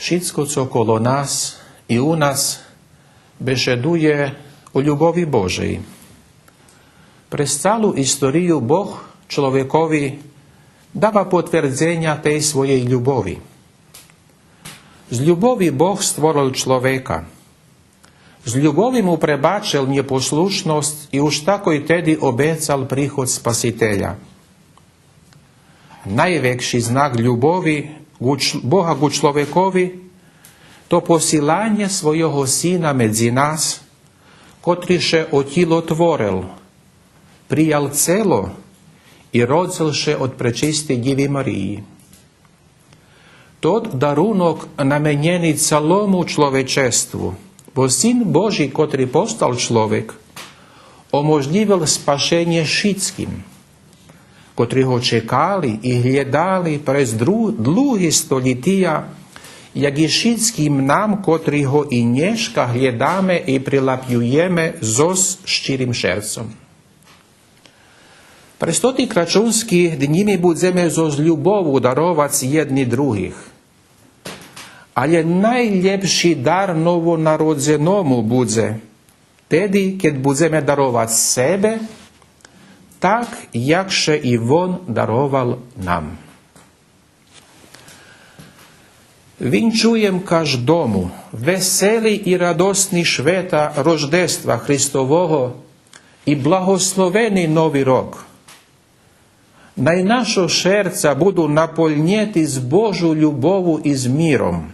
Všetko, co okolo nás i u nás bežeduje o ľubovi Božej. Pre celú históriu Boh človekovi dáva potvrdzenia tej svojej ľubovi. Z ľubovi Boh stvoril človeka. Z ľubovi mu prebačil neposlušnosť i už takoj tedy obecal príchod Spasiteľa. Najväčší znak ľubovi Boha ku človekovi to posílanie svojho syna medzi nás, ktorý še o тіло tvoril, prijal celo i rodil še od prečistej Діви Марії. Тот дарунок наменений цілому človečestvu, бо Син Божий, котрий постав človek, уможливив спасення všetkým, котрі го чекали і глядали през довгі століття, як і všetkým нам, котрі го і днешка глядаємо і прилапюємо зо щирим серцем. Престоті крачунські дні ми будемо зо з любов'ю дарувати єдні других. Але найлепший дар новонародженому буде тоді, коли будемо дарувати себе, так, як ще і Він дарував нам. Вінчуєм кожному веселий і радосний свята Рождества Христового і благословений Новий рок. Най наше серця буду наповнити з Божою любов'ю і з миром.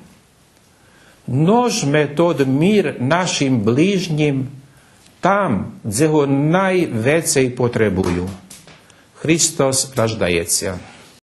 Множме тот мир нашим ближнім там, де го найвіcej потребую. Христос рождається.